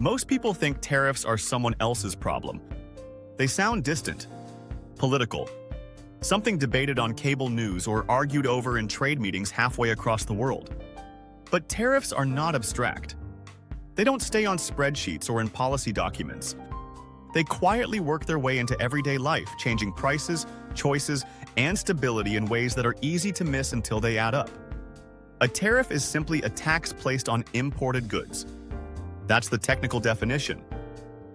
Most people think tariffs are someone else's problem. They sound distant, political, something debated on cable news or argued over in trade meetings halfway across the world. But tariffs are not abstract. They don't stay on spreadsheets or in policy documents. They quietly work their way into everyday life, changing prices, choices, and stability in ways that are easy to miss until they add up. A tariff is simply a tax placed on imported goods. That's the technical definition.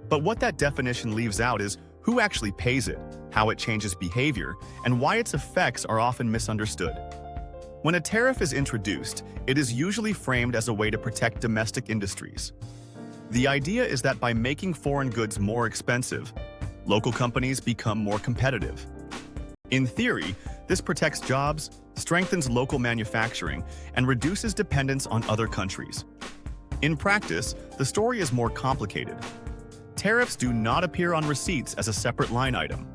But what that definition leaves out is who actually pays it, how it changes behavior, and why its effects are often misunderstood. When a tariff is introduced, it is usually framed as a way to protect domestic industries. The idea is that by making foreign goods more expensive, local companies become more competitive. In theory, this protects jobs, strengthens local manufacturing, and reduces dependence on other countries. In practice, the story is more complicated. Tariffs do not appear on receipts as a separate line item.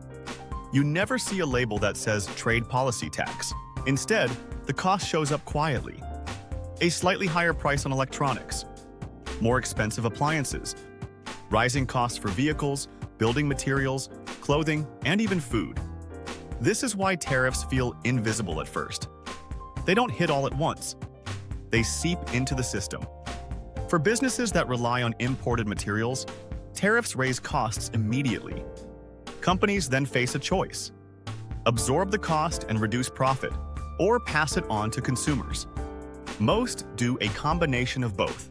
You never see a label that says trade policy tax. Instead, the cost shows up quietly. A slightly higher price on electronics, more expensive appliances, rising costs for vehicles, building materials, clothing, and even food. This is why tariffs feel invisible at first. They don't hit all at once. They seep into the system. For businesses that rely on imported materials, tariffs raise costs immediately. Companies then face a choice: absorb the cost and reduce profit, or pass it on to consumers. Most do a combination of both.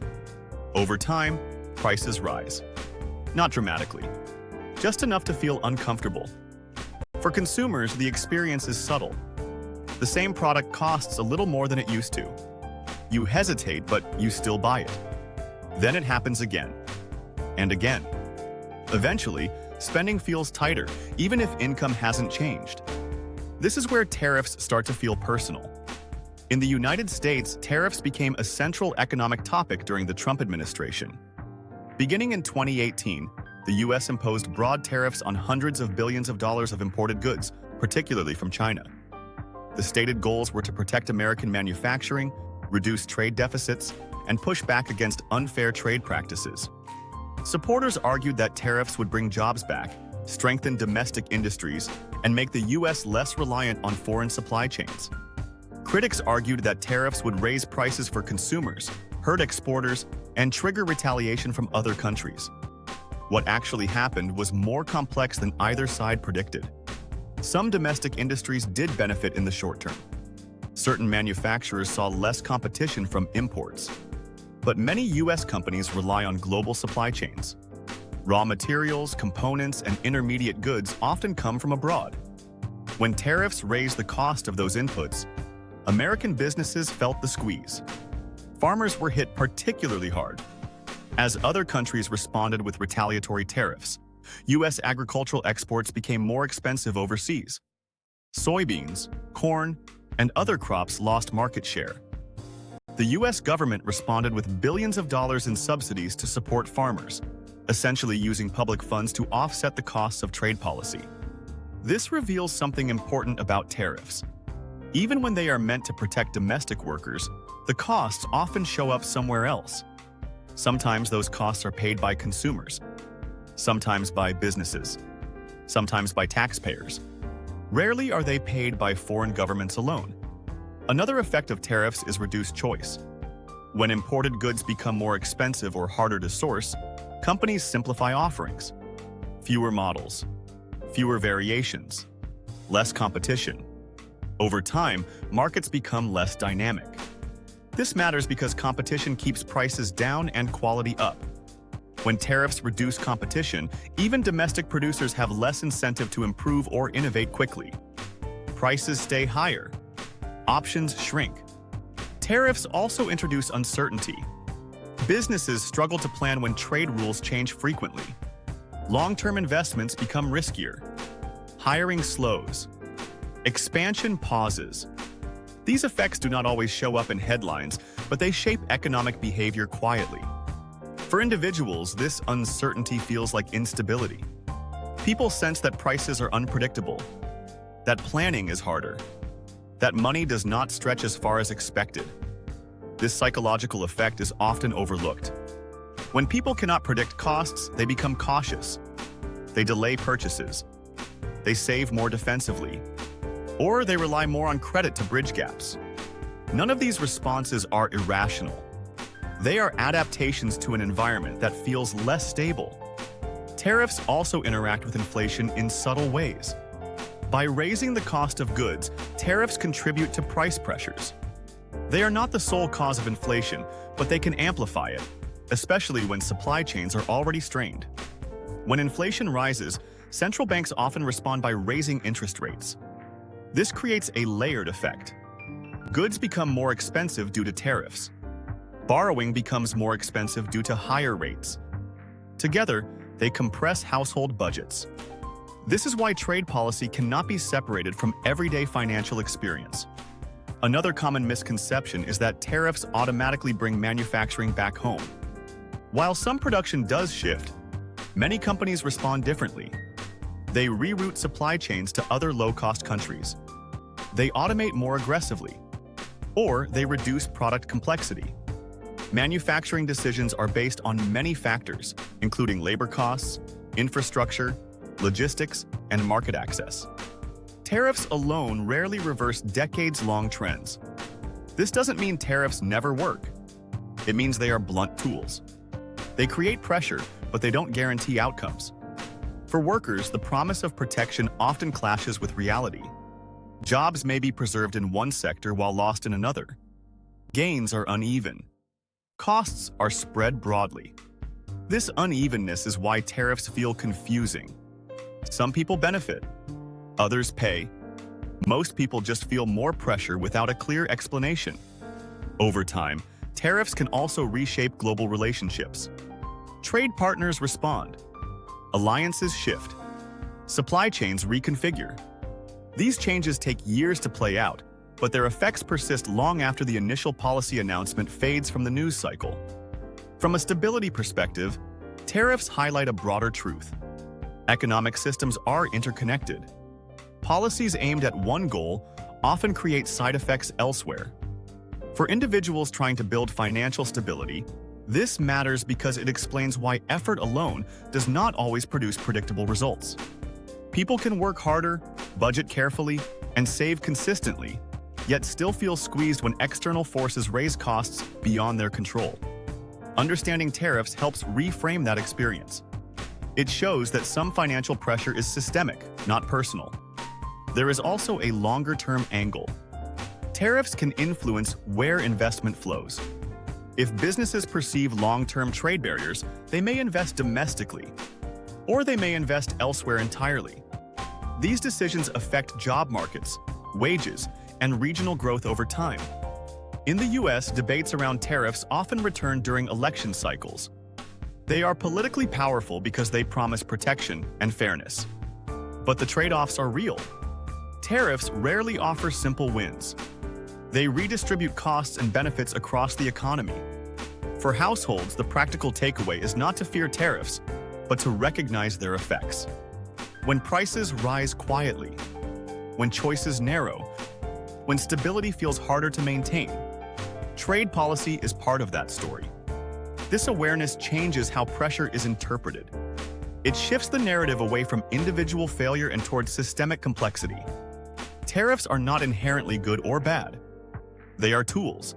Over time, prices rise. Not dramatically, just enough to feel uncomfortable. For consumers, the experience is subtle. The same product costs a little more than it used to. You hesitate, but you still buy it. Then it happens again, and again. Eventually, spending feels tighter, even if income hasn't changed. This is where tariffs start to feel personal. In the United States, tariffs became a central economic topic during the Trump administration. Beginning in 2018, the U.S. imposed broad tariffs on hundreds of billions of dollars of imported goods, particularly from China. The stated goals were to protect American manufacturing, reduce trade deficits, and push back against unfair trade practices. Supporters argued that tariffs would bring jobs back, strengthen domestic industries, and make the U.S. less reliant on foreign supply chains. Critics argued that tariffs would raise prices for consumers, hurt exporters, and trigger retaliation from other countries. What actually happened was more complex than either side predicted. Some domestic industries did benefit in the short term. Certain manufacturers saw less competition from imports. But many U.S. companies rely on global supply chains. Raw materials, components, and intermediate goods often come from abroad. When tariffs raised the cost of those inputs, American businesses felt the squeeze. Farmers were hit particularly hard. As other countries responded with retaliatory tariffs, U.S. agricultural exports became more expensive overseas. Soybeans, corn, and other crops lost market share. The U.S. government responded with billions of dollars in subsidies to support farmers, essentially using public funds to offset the costs of trade policy. This reveals something important about tariffs. Even when they are meant to protect domestic workers, the costs often show up somewhere else. Sometimes those costs are paid by consumers, sometimes by businesses, sometimes by taxpayers. Rarely are they paid by foreign governments alone. Another effect of tariffs is reduced choice. When imported goods become more expensive or harder to source, companies simplify offerings. Fewer models, fewer variations, less competition. Over time, markets become less dynamic. This matters because competition keeps prices down and quality up. When tariffs reduce competition, even domestic producers have less incentive to improve or innovate quickly. Prices stay higher. Options shrink. Tariffs also introduce uncertainty. Businesses struggle to plan when trade rules change frequently. Long-term investments become riskier. Hiring slows. Expansion pauses. These effects do not always show up in headlines, but they shape economic behavior quietly. For individuals, this uncertainty feels like instability. People sense that prices are unpredictable, that planning is harder, that money does not stretch as far as expected. This psychological effect is often overlooked. When people cannot predict costs, they become cautious. They delay purchases. They save more defensively. Or they rely more on credit to bridge gaps. None of these responses are irrational. They are adaptations to an environment that feels less stable. Tariffs also interact with inflation in subtle ways. By raising the cost of goods, tariffs contribute to price pressures. They are not the sole cause of inflation, but they can amplify it, especially when supply chains are already strained. When inflation rises, central banks often respond by raising interest rates. This creates a layered effect. Goods become more expensive due to tariffs. Borrowing becomes more expensive due to higher rates. Together, they compress household budgets. This is why trade policy cannot be separated from everyday financial experience. Another common misconception is that tariffs automatically bring manufacturing back home. While some production does shift, many companies respond differently. They reroute supply chains to other low-cost countries. They automate more aggressively, or they reduce product complexity. Manufacturing decisions are based on many factors, including labor costs, infrastructure, logistics, and market access. Tariffs alone rarely reverse decades-long trends. This doesn't mean tariffs never work. It means they are blunt tools. They create pressure, but they don't guarantee outcomes. For workers, the promise of protection often clashes with reality. Jobs may be preserved in one sector while lost in another. Gains are uneven. Costs are spread broadly. This unevenness is why tariffs feel confusing. Some people benefit. Others pay. Most people just feel more pressure without a clear explanation. Over time, tariffs can also reshape global relationships. Trade partners respond. Alliances shift. Supply chains reconfigure. These changes take years to play out, but their effects persist long after the initial policy announcement fades from the news cycle. From a stability perspective, tariffs highlight a broader truth. Economic systems are interconnected. Policies aimed at one goal often create side effects elsewhere. For individuals trying to build financial stability, this matters because it explains why effort alone does not always produce predictable results. People can work harder, budget carefully, and save consistently, yet still feel squeezed when external forces raise costs beyond their control. Understanding tariffs helps reframe that experience. It shows that some financial pressure is systemic, not personal. There is also a longer-term angle. Tariffs can influence where investment flows. If businesses perceive long-term trade barriers, they may invest domestically, or they may invest elsewhere entirely. These decisions affect job markets, wages, and regional growth over time. In the US, debates around tariffs often return during election cycles. They are politically powerful because they promise protection and fairness. But the trade-offs are real. Tariffs rarely offer simple wins. They redistribute costs and benefits across the economy. For households, the practical takeaway is not to fear tariffs, but to recognize their effects. When prices rise quietly, when choices narrow, when stability feels harder to maintain, trade policy is part of that story. This awareness changes how pressure is interpreted. It shifts the narrative away from individual failure and towards systemic complexity. Tariffs are not inherently good or bad. They are tools.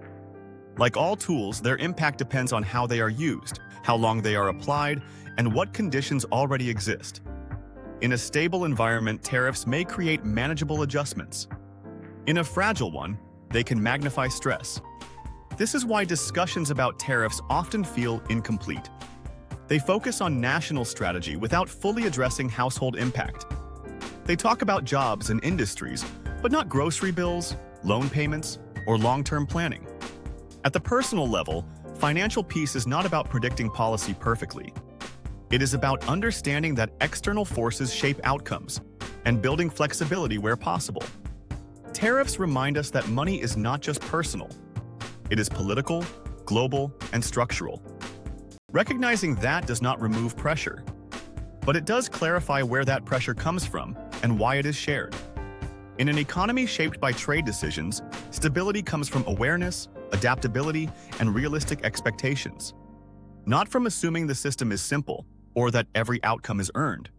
Like all tools, their impact depends on how they are used, how long they are applied, and what conditions already exist. In a stable environment, tariffs may create manageable adjustments. In a fragile one, they can magnify stress. This is why discussions about tariffs often feel incomplete. They focus on national strategy without fully addressing household impact. They talk about jobs and industries, but not grocery bills, loan payments, or long-term planning. At the personal level, financial peace is not about predicting policy perfectly. It is about understanding that external forces shape outcomes and building flexibility where possible. Tariffs remind us that money is not just personal. It is political, global, and structural. Recognizing that does not remove pressure, but it does clarify where that pressure comes from and why it is shared. In an economy shaped by trade decisions, stability comes from awareness, adaptability, and realistic expectations. not from assuming the system is simple or that every outcome is earned.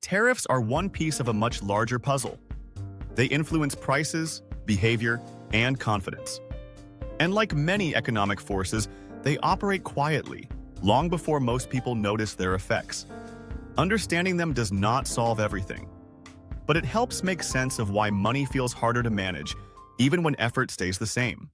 Tariffs are one piece of a much larger puzzle. They influence prices, behavior, and confidence. And like many economic forces, they operate quietly, long before most people notice their effects. Understanding them does not solve everything, but it helps make sense of why money feels harder to manage, even when effort stays the same.